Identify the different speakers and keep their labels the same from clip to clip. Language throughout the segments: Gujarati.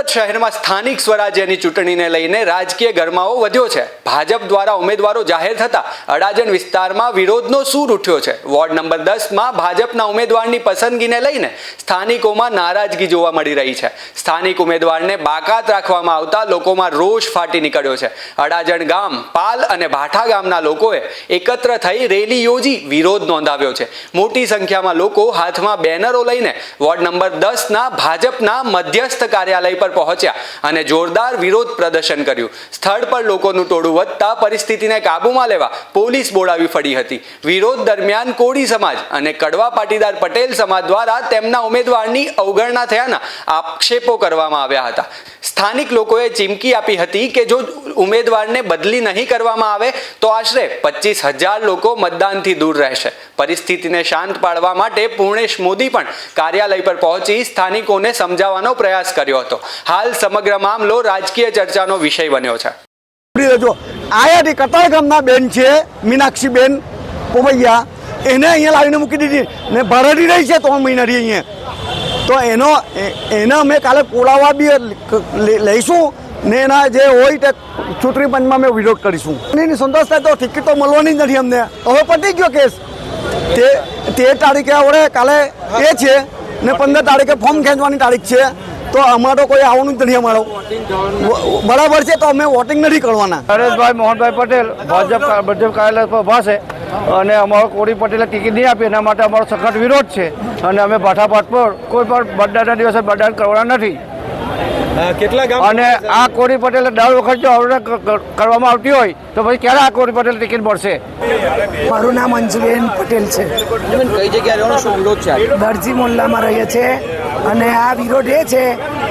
Speaker 1: સુરત શહેરમાં સ્થાનિક સ્વરાજ્યની ચૂંટણીને લઈને રાજકીય ગરમાવો વધ્યો છે। ભાજપ દ્વારા ઉમેદવારો જાહેર થતા અડાજણ વિસ્તારમાં વિરોધનો સૂર ઉઠ્યો છે। વોર્ડ નંબર 10માં ભાજપના ઉમેદવારની પસંદગીને લઈને સ્થાનિકોમાં નારાજગી જોવા મળી રહી છે। સ્થાનિક ઉમેદવારને બાકાત રાખવામાં આવતા લોકોમાં રોષ ફાટી નીકળ્યો છે। અડાજણ ગામ, પાલ અને ભાઠા ગામના લોકોએ એકત્ર થઈ રેલી યોજી વિરોધ નોંધાવ્યો છે। મોટી સંખ્યામાં લોકો હાથમાં બેનરો લઈને વોર્ડ નંબર 10ના ભાજપના મધ્યસ્થ કાર્યાલય પર પહોંચ્યા અને જોરદાર વિરોધ પ્રદર્શન કર્યું। સ્થળ પર લોકોનું ટોળું વધતા પરિસ્થિતિને કાબૂમાં લેવા પોલીસ બોલાવી પડી હતી। વિરોધ દરમિયાન કોળી સમાજ અને કડવા પાટીદાર પટેલ સમાજ દ્વારા તેમના ઉમેદવારની અવગણના થયાના આક્ષેપો કરવામાં આવ્યા હતા। સ્થાનિક લોકોએ ચીમકી આપી હતી કે જો ઉમેદવારને બદલી નહીં કરવામાં આવે તો આશરે 25,000 લોકો મતદાનથી દૂર રહેશે। પરિસ્થિતિને શાંત પાડવા માટે પૂર્ણેશ મોદી પણ કાર્યાલય પર પહોંચી સ્થાનિકોને સમજાવવાનો પ્રયાસ કર્યો હતો। હાલ સમગ્ર મામલો રાજકીય ચર્ચાનો વિષય બન્યો છે।
Speaker 2: આયાથી કતાર ગામના બેન છે મીનાક્ષીબેન પોવૈયા, એને અહીંયા લાવીને મૂકી દીધી ને ભરડી રહી છે 3 મહિનાથી અહીંયા। તો એને અમે કાલે બોલાવવા બી લઈશું ને એના જે હોય તે ચૂંટણી પંચમાં અમે વિરોધ કરીશું। એની સંતોષ થાય તો ટિકિટ તો મળવાની જ નથી અમને। હવે પતી ગયો કેસ। 13 તારીખે આવડે કાલે એ છે ને 15 તારીખે ફોર્મ ખેંચવાની તારીખ છે। તો અમારો કોઈ આવવાનું જ નથી। અમારો બરાબર છે તો અમે વોટિંગ નથી કરવાના।
Speaker 3: નરેશભાઈ મોહનભાઈ પટેલ ભાજપ કાર્યાલય પર ઉભા છે અને અમારો કોળી પટેલે ટિકિટ નહીં આપી, એના માટે અમારો સખત વિરોધ છે અને અમે ભાઠાપાઠ પર કોઈ પણ મતદાનના દિવસે મતદાન કરવાના નથી। અને આ કોળી પટેલે દર વખત જો અવરોધ કરવામાં આવતી હોય તો પછી ક્યારે આ કોળી પટેલ ટિકિટ મળશે?
Speaker 4: મારું નામ અંજુબેન પટેલ છે।
Speaker 5: કઈ જગ્યાએ શું વિરોધ છે?
Speaker 4: દરજી મોહલ્લામાં રહીએ છીએ અને આ વિરોધ એ છે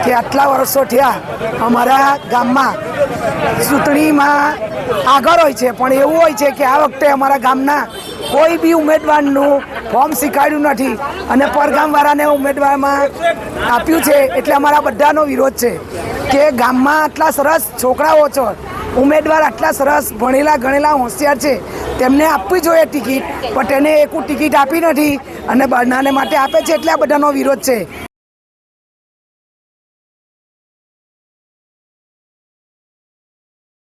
Speaker 4: કે આટલા વર્ષો થયા અમારા ગામમાં ચૂંટણીમાં આગળ હોય છે, પણ એવું હોય છે કે આ વખતે અમારા ગામના કોઈ બી ઉમેદવારનું ફોર્મ સ્વીકાર્યું નથી અને પરગામવાળાને ઉમેદવારમાં આપ્યું છે। એટલે અમારા બધાનો વિરોધ છે કે ગામમાં આટલા સરસ છોકરાઓ છો, ઉમેદવાર આટલા સરસ ભણેલા ગણેલા હોશિયાર છે, તેમને આપવી જોઈએ ટિકિટ, પણ તેને એક ટિકિટ આપી નથી અને બધાને માટે આપે છે। એટલે આ બધાનો વિરોધ છે।